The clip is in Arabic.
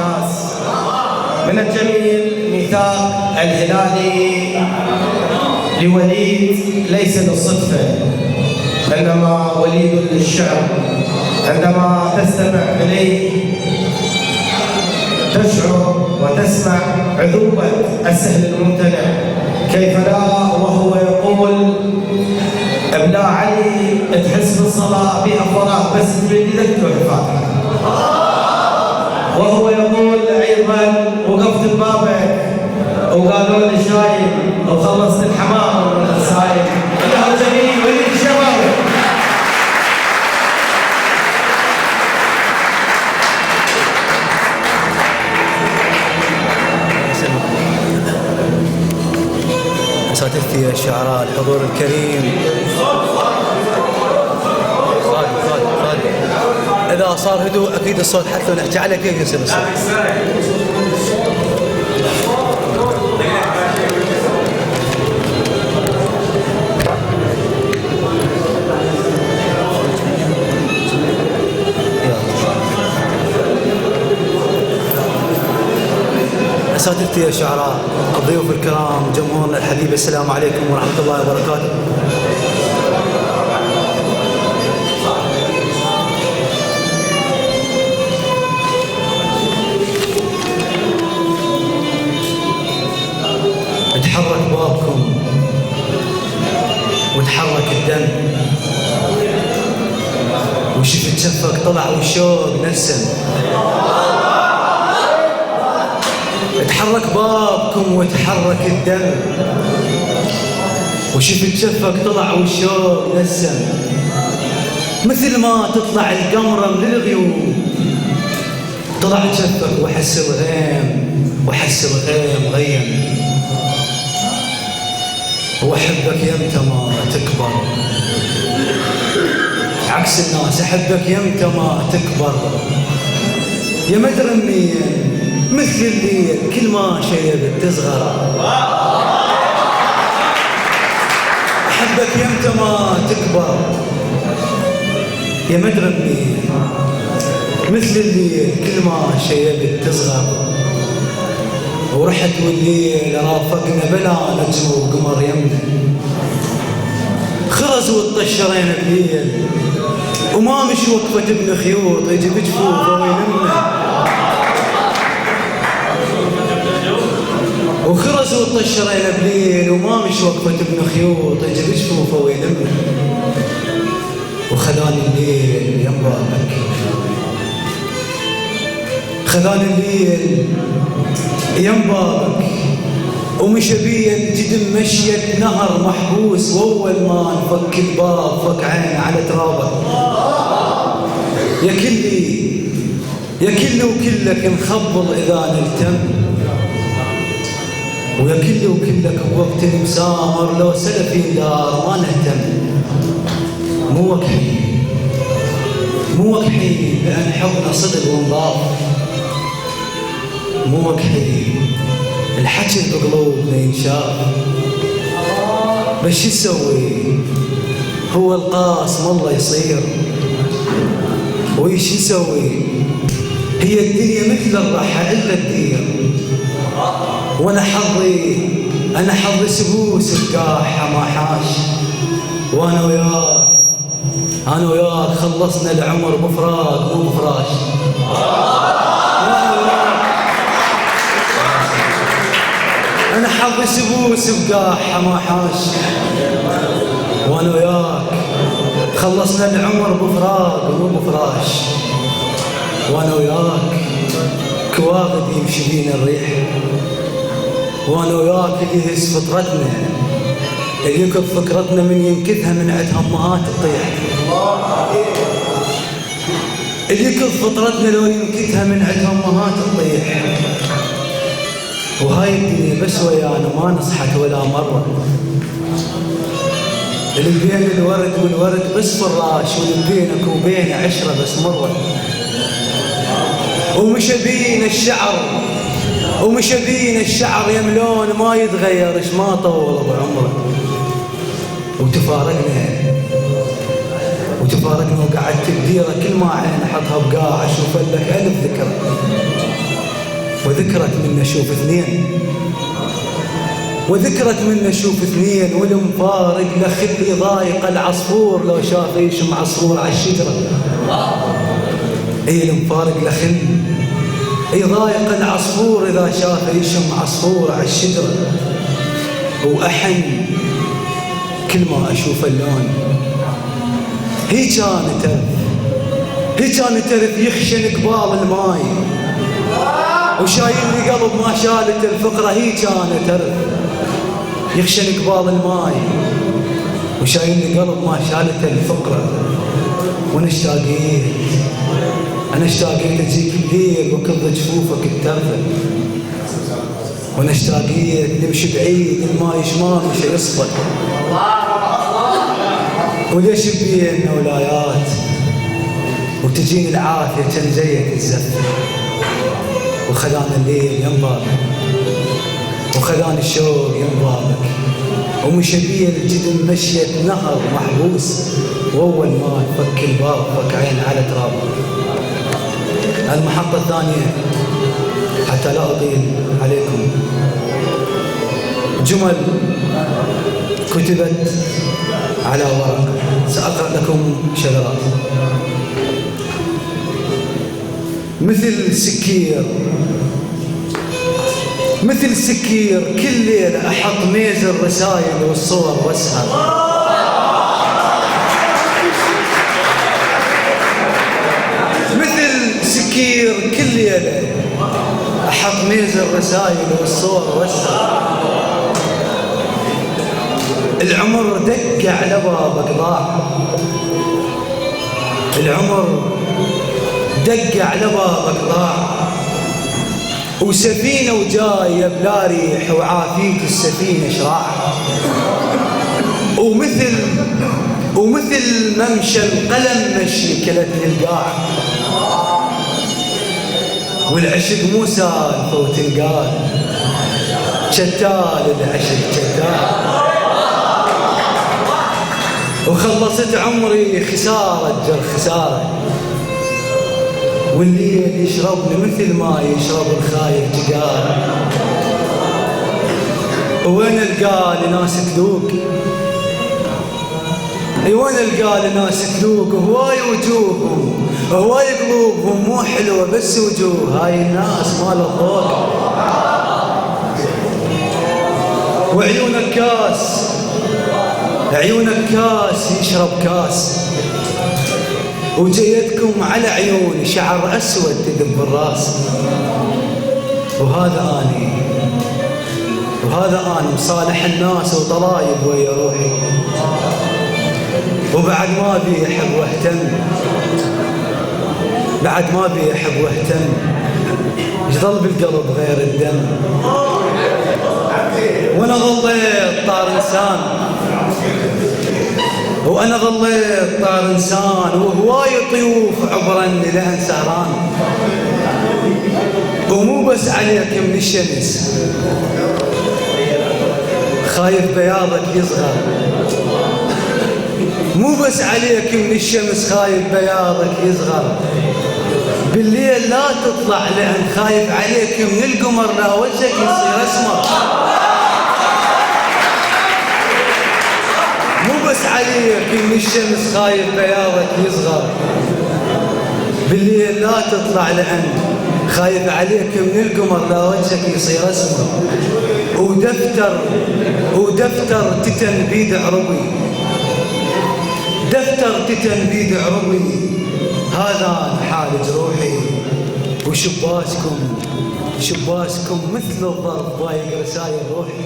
الناس. من الجميل ميثاق الهلالي لوليد ليس للصدفة، إنما وليد للشعر. عندما تستمع إليه تشعر وتسمع عذوبة السهل الممتنع، كيف لا وهو يقول ابلا علي تحس بالصلاة بها فراغ بس تريد لك الفاتحة، وهو يقول أيضا وقفت ببابك وقالوا لي شايب وخلصت الحمام من السايب. إنه جميل وليد الشباب. أساتذتي الشعراء الحضور الكريم، إذا صار هدوء أكيد الصوت حتى لو نحكي على كيف يصير الصوت. أساتذتي الشعراء، الضيوف الكرام، جمهورنا الحبيب، السلام عليكم ورحمة الله وبركاته. اتحرك بابكم وتحرك الدم، وشفت شفك طلع والشوق نسم. اتحرك بابكم وتحرك الدم، وشفت شفك طلع والشوق نسم. مثل ما تطلع القمرة من الغيوم طلع شفك وحس الغيم، وحس الغيم غيم. واحبك يمتى ما تكبر، عكس الناس احبك يمتى ما تكبر. يا مدري منين مثل الليل كل ما شيبت تصغر. احبك يمتى ما تكبر، يا مدري منين مثل الليل كل ما شيبت تصغر. ورحت والليل رافقنا بلا نجم وقمر يمنا، خرز وطشرين بليل وما مش وقفة ابن خيوط يجي بجفوفه ويلمنا. وخرز وطشرين بليل وما مش وقفة ابن خيوط يجي بجفوفه ويلمنا. وخذاني الليل يم بابك، خذاني الليل يم بابك، ومشى بي الجدم مشيت نهر محبوس. واول ما نفك الباب فك عين على ترابك. يا كلي يا كلي وكلك نخبل اذا نلتم، ويا كلي وكلك بوقت المسامر لو سلفي دار ما نهتم. مو وكحين مو وكحين لان حبنا صدق ونضاف، مو وكحين الحكي بقلوبنا ينشاف. بس شو نسوي هو القاسم الله يصير، ويش نسوي هي الدنيا مثل الرحى الا الدير. وانا حظي سبوس القاحة ما حاش. وانا وياك خلصنا العمر بفراق مو بفراش. أنا حظي سبوس بقاحة ما حاش. وأنا وياك خلصنا العمر بفراق مو بفراش. وأنا وياك كواغد يمشي بينا الريح. وأنا وياك اللي يهز فطرتنا، اللي يكب فكرتنا من ينكثها من عند همهات تطيح. اللي يكب فطرتنا لو ينكثها من عند همهات تطيح. وهاي الدنيا بس ويانا ما نصحت ولا مرة. اللي بين الورد والورد بس فراش، واللي بينك وبينه عشرة بس مرة. ومشى بينا الشعر يملون ما يتغير ايش ما طول بعمره. وتفارقنا وقعدت بديره كل ما عين احطها بقاع اشوف لك الف ذكرى. وذكرت من اشوف اثنين، وذكرت من اشوف اثنين، والمفارق لخل يضايق العصفور لو شاف يشم عصفور على الشجره. اي المفارق لخل يضايق العصفور اذا شاف يشم عصفور على الشجره. واحن كل ما اشوف اللون هي كانت ترف يخشن قبال الماي، وشايل لي قلب ما شالت الفقره. هي كانت ترف يخشن قبال الماي، وشايل لي قلب ما شالت الفقره. وانا اشتاقيت اجيك الليل وكض جفوفك الترفه، وانا اشتاقيت نمشي بعيد الماي شمال مش يصفى. وليش بينا ولايات وتجيني العافيه كان زيك الزفه، وخذاني الليل ينبابك، وخذاني الشوق ينبابك، ومشى بي الجدم مشيت نهر محبوس، واول ما فك الباب فك عين على ترابك. المحطه الثانيه حتى لا اطيل عليكم، جمل كتبت على ورق، سأقرأ لكم شذرات. مثل سكير كل ليلة أحط ميز الرسائل والصور واسهر. مثل سكير كل ليلة أحط ميز الرسائل والصور واسهر. العمر دق على بابك ضاع، العمر دق على بابك ضاع، وسفينة وجاية بلا ريح وعافيت السفينة شراع. ومثل ممشى القلم مشي كلتني القاع، والعشق مو سالفة وتنقال، شتال العشق شتال. وخلصت عمري خسارة، والليل يشربني مثل ما يشرب الخايف جقار. وين القى ناس تذوق، وين القى ناس تذوق، هواي وجوههم هواي قلوبهم مو حلوه بس وجوه هاي الناس مال الذوق. عيونك كاس يشرب كاس، وجيتكم على عيوني شعر أسود تذب الراس. وهذا أنا مصالح الناس وطلايب ويا روحي، وبعد ما بي أحب واهتم، يظل بالقلب غير الدم. وانا ظليت طار انسان، وهواي طيوف عبرني لهن سهران. ومو بس عليك من الشمس خايف بياضك يصغر، مو بس عليك من الشمس خايف بياضك يصغر. بالليل لا تطلع لأن خايف عليك من القمر لا وجهك يصير اسمر. مو بس عليك من الشمس خايف بياضك يصغر، بالليل لا تطلع لأن خايف عليك من القمر لا وجهك يصير اسمر. ودفتر تتن بيد عربي، هذا حالج روحي. وشباسكم مثل الضرب ضايق رسايل روحي.